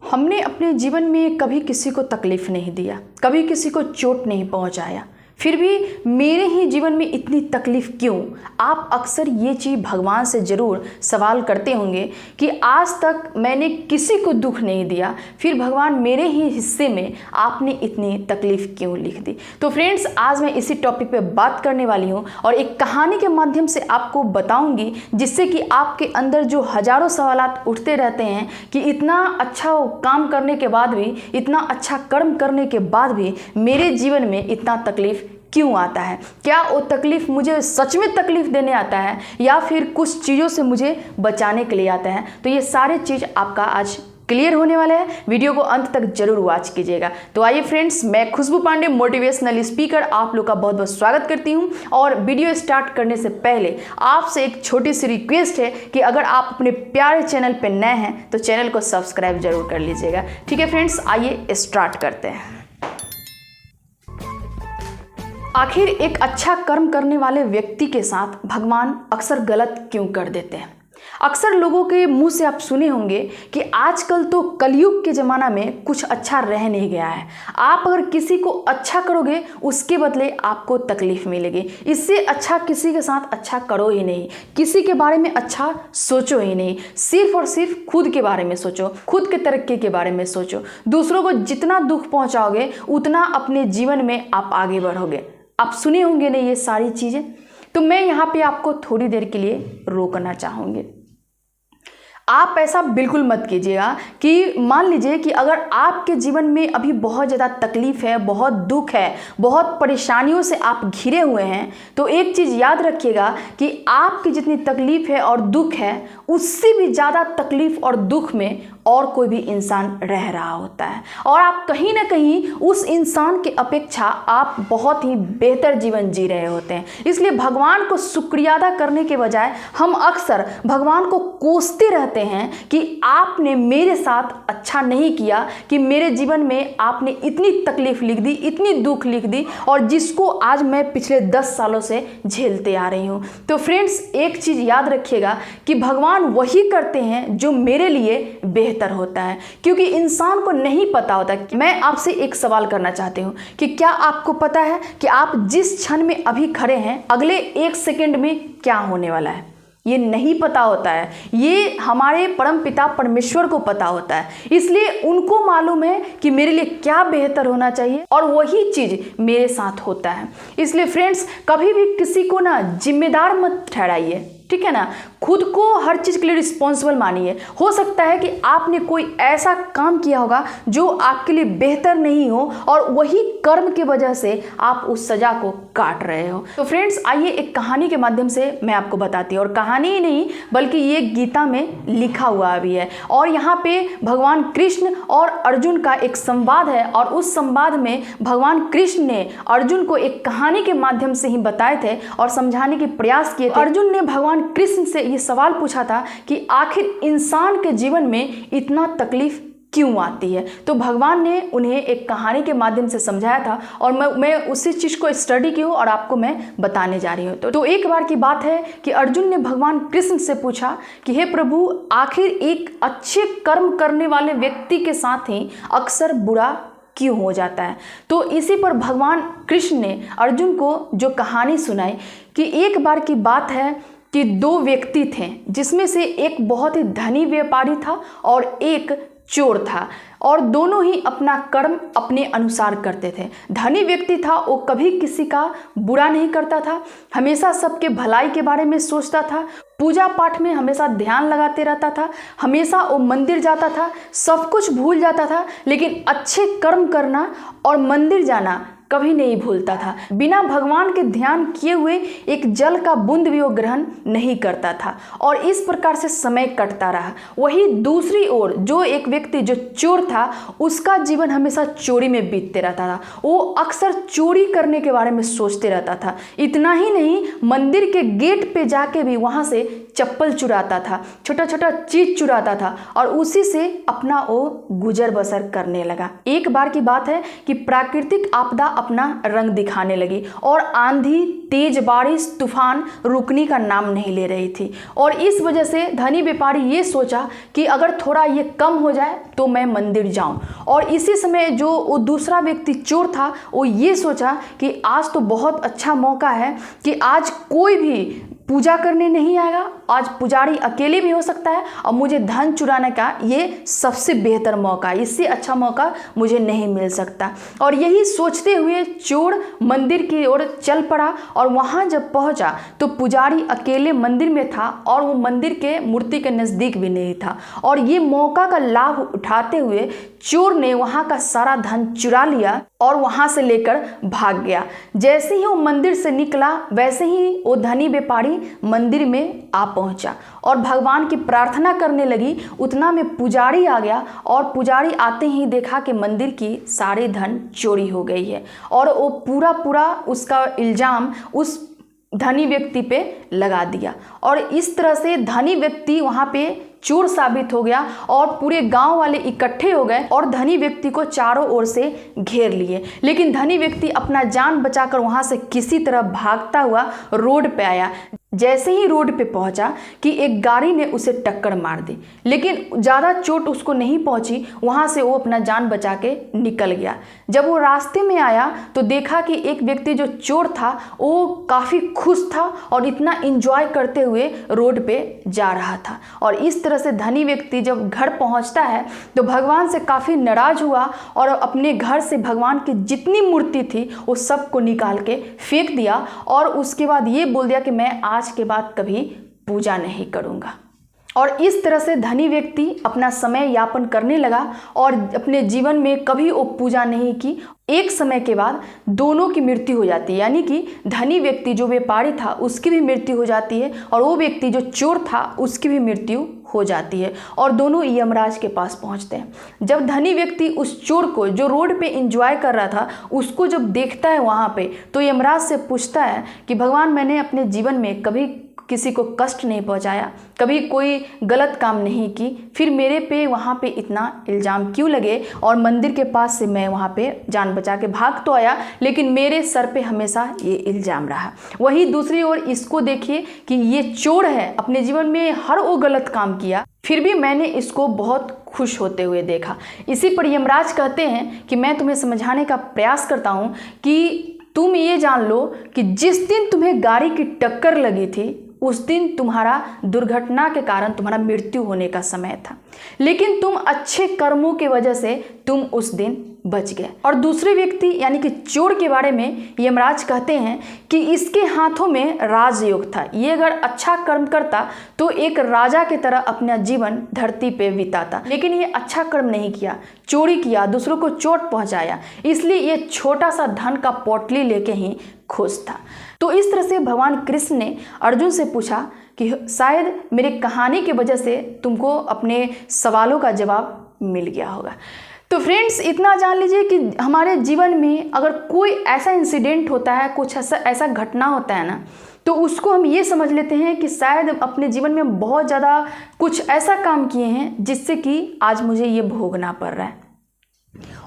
हमने अपने जीवन में कभी किसी को तकलीफ़ नहीं दिया, कभी किसी को चोट नहीं पहुंचाया, फिर भी मेरे ही जीवन में इतनी तकलीफ़ क्यों? आप अक्सर ये चीज़ भगवान से ज़रूर सवाल करते होंगे कि आज तक मैंने किसी को दुख नहीं दिया, फिर भगवान मेरे ही हिस्से में आपने इतनी तकलीफ़ क्यों लिख दी। तो फ्रेंड्स, आज मैं इसी टॉपिक पे बात करने वाली हूँ और एक कहानी के माध्यम से आपको बताऊँगी, जिससे कि आपके अंदर जो हज़ारों सवालात उठते रहते हैं कि इतना अच्छा काम करने के बाद भी, इतना अच्छा कर्म करने के बाद भी मेरे जीवन में इतना तकलीफ़ क्यों आता है? क्या वो तकलीफ़ मुझे सच में तकलीफ़ देने आता है या फिर कुछ चीज़ों से मुझे बचाने के लिए आता है? तो ये सारे चीज़ आपका आज क्लियर होने वाला है। वीडियो को अंत तक जरूर वॉच कीजिएगा। तो आइए फ्रेंड्स, मैं खुशबू पांडे, मोटिवेशनल स्पीकर, आप लोग का बहुत बहुत स्वागत करती हूं। और वीडियो स्टार्ट करने से पहले आपसे एक छोटी सी रिक्वेस्ट है कि अगर आप अपने प्यारे चैनल पर नए हैं तो चैनल को सब्सक्राइब जरूर कर लीजिएगा। ठीक है फ्रेंड्स, आइए स्टार्ट करते हैं। आखिर एक अच्छा कर्म करने वाले व्यक्ति के साथ भगवान अक्सर गलत क्यों कर देते हैं? अक्सर लोगों के मुंह से आप सुने होंगे कि आजकल तो कलयुग के ज़माना में कुछ अच्छा रह नहीं गया है। आप अगर किसी को अच्छा करोगे, उसके बदले आपको तकलीफ़ मिलेगी। इससे अच्छा किसी के साथ अच्छा करो ही नहीं, किसी के बारे में अच्छा सोचो ही नहीं, सिर्फ और सिर्फ खुद के बारे में सोचो, खुद के तरक्की के बारे में सोचो। दूसरों को जितना दुख पहुँचाओगे उतना अपने जीवन में आप आगे बढ़ोगे। आप सुने होंगे ना ये सारी चीज़ें। तो मैं यहाँ पे आपको थोड़ी देर के लिए रोकना चाहूँगी। आप ऐसा बिल्कुल मत कीजिएगा कि मान लीजिए कि अगर आपके जीवन में अभी बहुत ज़्यादा तकलीफ़ है, बहुत दुख है, बहुत परेशानियों से आप घिरे हुए हैं, तो एक चीज़ याद रखिएगा कि आपकी जितनी तकलीफ़ है और दुख है, उससे भी ज़्यादा तकलीफ़ और दुख में और कोई भी इंसान रह रहा होता है। और आप कहीं ना कहीं उस इंसान के अपेक्षा आप बहुत ही बेहतर जीवन जी रहे होते हैं। इसलिए भगवान को शुक्रिया अदा करने के बजाय हम अक्सर भगवान को कोसते रहते हैं कि आपने मेरे साथ अच्छा नहीं किया, कि मेरे जीवन में आपने इतनी तकलीफ लिख दी, इतनी दुख लिख दी, और जिसको आज मैं पिछले 10 सालों से झेलते आ रही हूँ। तो फ्रेंड्स, एक चीज़ याद रखिएगा कि भगवान वही करते हैं जो मेरे लिए बेहतर होता है, क्योंकि इंसान को नहीं पता होता। मैं आपसे एक सवाल करना चाहती हूँ कि क्या आपको पता है कि आप जिस क्षण में अभी खड़े हैं, अगले 1 सेकंड में क्या होने वाला है? ये नहीं पता होता है। ये हमारे परम पिता परमेश्वर को पता होता है। इसलिए उनको मालूम है कि मेरे लिए क्या बेहतर होना चाहिए, और वही चीज़ मेरे साथ होता है। इसलिए फ्रेंड्स, कभी भी किसी को ना जिम्मेदार मत ठहराइए, ठीक है ना। खुद को हर चीज़ के लिए रिस्पॉन्सिबल मानिए। हो सकता है कि आपने कोई ऐसा काम किया होगा जो आपके लिए बेहतर नहीं हो, और वही कर्म की वजह से आप उस सज़ा को काट रहे हो। तो फ्रेंड्स, आइए एक कहानी के माध्यम से मैं आपको बताती हूँ। और कहानी ही नहीं बल्कि ये गीता में लिखा हुआ भी है। और यहाँ पे भगवान कृष्ण और अर्जुन का एक संवाद है, और उस संवाद में भगवान कृष्ण ने अर्जुन को एक कहानी के माध्यम से ही बताए थे और समझाने के प्रयास किए थे। अर्जुन ने भगवान कृष्ण से ये सवाल पूछा था कि आखिर इंसान के जीवन में इतना तकलीफ क्यों आती है। तो भगवान ने उन्हें एक कहानी के माध्यम से समझाया था, और मैं उसी चीज़ को स्टडी की हूँ और आपको मैं बताने जा रही हूँ। तो एक बार की बात है कि अर्जुन ने भगवान कृष्ण से पूछा कि हे प्रभु, आखिर एक अच्छे कर्म करने वाले व्यक्ति के साथ ही अक्सर बुरा क्यों हो जाता है? तो इसी पर भगवान कृष्ण ने अर्जुन को जो कहानी सुनाई कि एक बार की बात है कि 2 व्यक्ति थे, जिसमें से एक बहुत ही धनी व्यापारी था और एक चोर था, और दोनों ही अपना कर्म अपने अनुसार करते थे। धनी व्यक्ति था, वो कभी किसी का बुरा नहीं करता था, हमेशा सबके भलाई के बारे में सोचता था, पूजा पाठ में हमेशा ध्यान लगाते रहता था, हमेशा वो मंदिर जाता था, सब कुछ भूल जाता था, लेकिन अच्छे कर्म करना और मंदिर जाना कभी नहीं भूलता था। बिना भगवान के ध्यान किए हुए एक जल का बूंद भी वो ग्रहण नहीं करता था, और इस प्रकार से समय कटता रहा। वही दूसरी ओर जो एक व्यक्ति जो चोर था, उसका जीवन हमेशा चोरी में बीतते रहता था। वो अक्सर चोरी करने के बारे में सोचते रहता था। इतना ही नहीं, मंदिर के गेट पे जाके भी वहाँ से चप्पल चुराता था, छोटा छोटा चीज चुराता था, और उसी से अपना वो गुजर बसर करने लगा। एक बार की बात है कि प्राकृतिक आपदा अपना रंग दिखाने लगी और आंधी, तेज बारिश, तूफान रुकने का नाम नहीं ले रही थी। और इस वजह से धनी व्यापारी ये सोचा कि अगर थोड़ा ये कम हो जाए तो मैं मंदिर जाऊं। और इसी समय जो वो दूसरा व्यक्ति चोर था वो ये सोचा कि आज तो बहुत अच्छा मौका है कि आज कोई भी पूजा करने नहीं आएगा, आज पुजारी अकेले भी हो सकता है और मुझे धन चुराने का ये सबसे बेहतर मौका है, इससे अच्छा मौका मुझे नहीं मिल सकता। और यही सोचते हुए चोर मंदिर की ओर चल पड़ा और वहाँ जब पहुँचा तो पुजारी अकेले मंदिर में था और वो मंदिर के मूर्ति के नज़दीक भी नहीं था। और ये मौका का लाभ उठाते हुए चोर ने वहाँ का सारा धन चुरा लिया और वहाँ से लेकर भाग गया। जैसे ही वो मंदिर से निकला वैसे ही वो धनी व्यापारी मंदिर में आ पहुंचा और भगवान की प्रार्थना करने लगी। उतना में पुजारी आ गया और पुजारी आते ही देखा कि मंदिर की सारी धन चोरी हो गई है और वो पूरा उसका इल्ज़ाम उस धनी व्यक्ति पे लगा दिया। और इस तरह से धनी व्यक्ति वहाँ पे चोर साबित हो गया और पूरे गांव वाले इकट्ठे हो गए और धनी व्यक्ति को चारों ओर से घेर लिए। लेकिन धनी व्यक्ति अपना जान बचाकर वहां से किसी तरह भागता हुआ रोड पे आया। जैसे ही रोड पे पहुंचा कि एक गाड़ी ने उसे टक्कर मार दी, लेकिन ज़्यादा चोट उसको नहीं पहुंची। वहां से वो अपना जान बचा के निकल गया। जब वो रास्ते में आया तो देखा कि एक व्यक्ति जो चोर था वो काफ़ी खुश था और इतना एंजॉय करते हुए रोड पे जा रहा था। और इस तरह से धनी व्यक्ति जब घर पहुंचता है तो भगवान से काफ़ी नाराज हुआ और अपने घर से भगवान की जितनी मूर्ति थी वो सबको निकाल के फेंक दिया और उसके बाद ये बोल दिया कि मैं आज के बाद कभी पूजा नहीं करूंगा। और इस तरह से धनी व्यक्ति अपना समय यापन करने लगा और अपने जीवन में कभी वो पूजा नहीं की। एक समय के बाद दोनों की मृत्यु हो जाती है, यानी कि धनी व्यक्ति जो व्यापारी था उसकी भी मृत्यु हो जाती है और वो व्यक्ति जो चोर था उसकी भी मृत्यु हो जाती है और दोनों यमराज के पास पहुंचते हैं। जब धनी व्यक्ति उस चोर को जो रोड पे एंजॉय कर रहा था उसको जब देखता है वहाँ पे तो यमराज से पूछता है कि भगवान, मैंने अपने जीवन में कभी किसी को कष्ट नहीं पहुंचाया, कभी कोई गलत काम नहीं की, फिर मेरे पे वहाँ पे इतना इल्ज़ाम क्यों लगे? और मंदिर के पास से मैं वहाँ पे जान बचा के भाग तो आया लेकिन मेरे सर पे हमेशा ये इल्ज़ाम रहा। वही दूसरी ओर इसको देखिए कि ये चोर है, अपने जीवन में हर वो गलत काम किया फिर भी मैंने इसको बहुत खुश होते हुए देखा। इसी पर यमराज कहते हैं कि मैं तुम्हें समझाने का प्रयास करता हूँ कि तुम ये जान लो कि जिस दिन तुम्हें गाड़ी की टक्कर लगी थी उस दिन तुम्हारा दुर्घटना के कारण तुम्हारा मृत्यु होने का समय था, लेकिन तुम अच्छे कर्मों की वजह से तुम उस दिन बच गए। और दूसरे व्यक्ति यानी कि चोर के बारे में यमराज कहते हैं कि इसके हाथों में राजयोग था। ये अगर अच्छा कर्म करता तो एक राजा की तरह अपना जीवन धरती पे बिताता, लेकिन ये अच्छा कर्म नहीं किया, चोरी किया, दूसरों को चोट पहुंचाया, इसलिए ये छोटा सा धन का पोटली लेके ही खुश था। तो इस तरह से भगवान कृष्ण ने अर्जुन से पूछा कि शायद मेरे कहानी की वजह से तुमको अपने सवालों का जवाब मिल गया होगा। तो फ्रेंड्स, इतना जान लीजिए कि हमारे जीवन में अगर कोई ऐसा इंसिडेंट होता है, कुछ ऐसा घटना होता है ना, तो उसको हम ये समझ लेते हैं कि शायद अपने जीवन में बहुत ज़्यादा कुछ ऐसा काम किए हैं जिससे कि आज मुझे ये भोगना पड़ रहा है।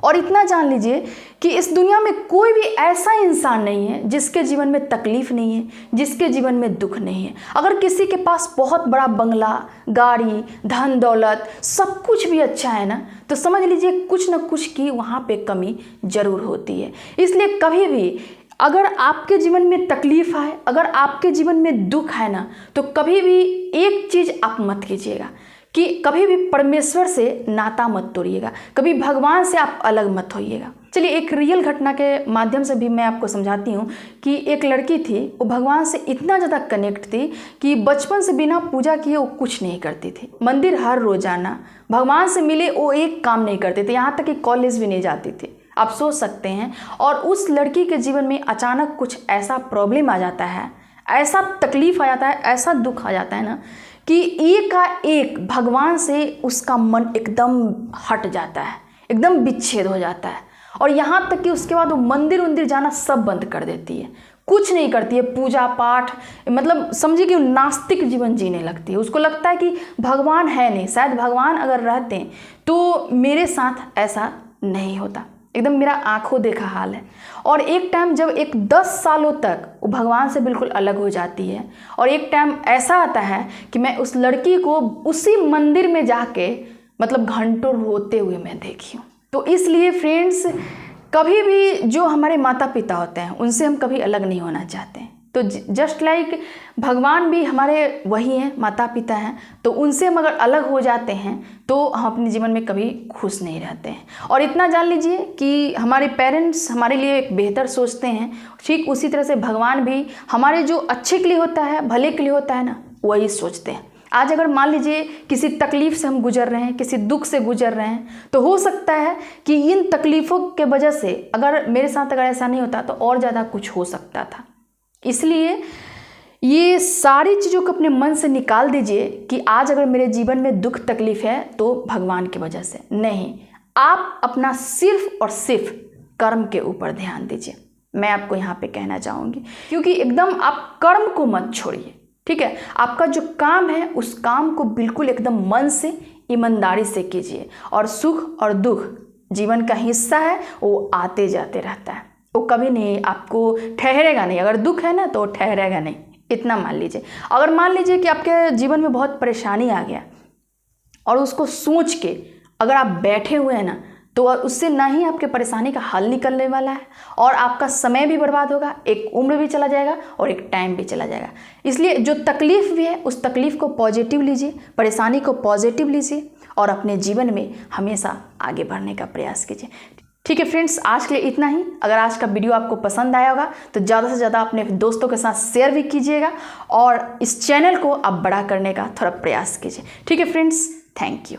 और इतना जान लीजिए कि इस दुनिया में कोई भी ऐसा इंसान नहीं है जिसके जीवन में तकलीफ नहीं है, जिसके जीवन में दुख नहीं है। अगर किसी के पास बहुत बड़ा बंगला, गाड़ी, धन दौलत, सब कुछ भी अच्छा है ना, तो समझ लीजिए कुछ ना कुछ की वहाँ पे कमी जरूर होती है। इसलिए कभी भी अगर आपके जीवन में तकलीफ है, अगर आपके जीवन में दुख है ना, तो कभी भी एक चीज़ आप मत कीजिएगा कि कभी भी परमेश्वर से नाता मत तोड़िएगा, कभी भगवान से आप अलग मत होइएगा। चलिए एक रियल घटना के माध्यम से भी मैं आपको समझाती हूँ कि एक लड़की थी, वो भगवान से इतना ज़्यादा कनेक्ट थी कि बचपन से बिना पूजा किए वो कुछ नहीं करती थी। मंदिर हर रोजाना, भगवान से मिले वो एक काम नहीं करते थे, यहाँ तक कि कॉलेज भी नहीं जाती थी। आप सोच सकते हैं। और उस लड़की के जीवन में अचानक कुछ ऐसा प्रॉब्लम आ जाता है, ऐसा तकलीफ आ जाता है, ऐसा दुख आ जाता है ना कि एक का एक भगवान से उसका मन एकदम हट जाता है, एकदम विच्छेद हो जाता है। और यहाँ तक कि उसके बाद वो मंदिर उंदिर जाना सब बंद कर देती है, कुछ नहीं करती है, पूजा पाठ, मतलब समझिए कि नास्तिक जीवन जीने लगती है। उसको लगता है कि भगवान है नहीं, शायद भगवान अगर रहते तो मेरे साथ ऐसा नहीं होता। एकदम मेरा आंखों देखा हाल है। और एक टाइम जब एक 10 सालों तक वो भगवान से बिल्कुल अलग हो जाती है, और एक टाइम ऐसा आता है कि मैं उस लड़की को उसी मंदिर में जाके मतलब घंटों रोते हुए मैं देखी हूँ। तो इसलिए फ्रेंड्स, कभी भी जो हमारे माता पिता होते हैं उनसे हम कभी अलग नहीं होना चाहते हैं। तो जस्ट लाइक भगवान भी हमारे वही हैं, माता पिता हैं। तो उनसे हम अगर अलग हो जाते हैं तो हम अपने जीवन में कभी खुश नहीं रहते हैं। और इतना जान लीजिए कि हमारे पेरेंट्स हमारे लिए एक बेहतर सोचते हैं, ठीक उसी तरह से भगवान भी हमारे जो अच्छे के लिए होता है, भले के लिए होता है ना, वही सोचते हैं। आज अगर मान लीजिए किसी तकलीफ से हम गुजर रहे हैं, किसी दुख से गुजर रहे हैं, तो हो सकता है कि इन तकलीफ़ों के वजह से अगर मेरे साथ अगर ऐसा नहीं होता तो और ज़्यादा कुछ हो सकता था। इसलिए ये सारी चीज़ों को अपने मन से निकाल दीजिए कि आज अगर मेरे जीवन में दुख तकलीफ है तो भगवान की वजह से नहीं। आप अपना सिर्फ और सिर्फ कर्म के ऊपर ध्यान दीजिए, मैं आपको यहाँ पे कहना चाहूँगी। क्योंकि एकदम आप कर्म को मत छोड़िए, ठीक है। आपका जो काम है उस काम को बिल्कुल एकदम मन से ईमानदारी से कीजिए। और सुख और दुख जीवन का हिस्सा है, वो आते जाते रहता है, वो कभी नहीं आपको ठहरेगा नहीं। अगर दुख है ना तो ठहरेगा नहीं, इतना मान लीजिए। अगर मान लीजिए कि आपके जीवन में बहुत परेशानी आ गया और उसको सोच के अगर आप बैठे हुए हैं ना, तो उससे ना ही आपके परेशानी का हल निकलने वाला है और आपका समय भी बर्बाद होगा, एक उम्र भी चला जाएगा और एक टाइम भी चला जाएगा। इसलिए जो तकलीफ़ भी है उस तकलीफ़ को पॉजिटिव लीजिए, परेशानी को पॉजिटिव लीजिए और अपने जीवन में हमेशा आगे बढ़ने का प्रयास कीजिए। ठीक है फ्रेंड्स, आज के लिए इतना ही। अगर आज का वीडियो आपको पसंद आया होगा तो ज़्यादा से ज़्यादा अपने दोस्तों के साथ शेयर भी कीजिएगा और इस चैनल को आप बड़ा करने का थोड़ा प्रयास कीजिए। ठीक है फ्रेंड्स, थैंक यू।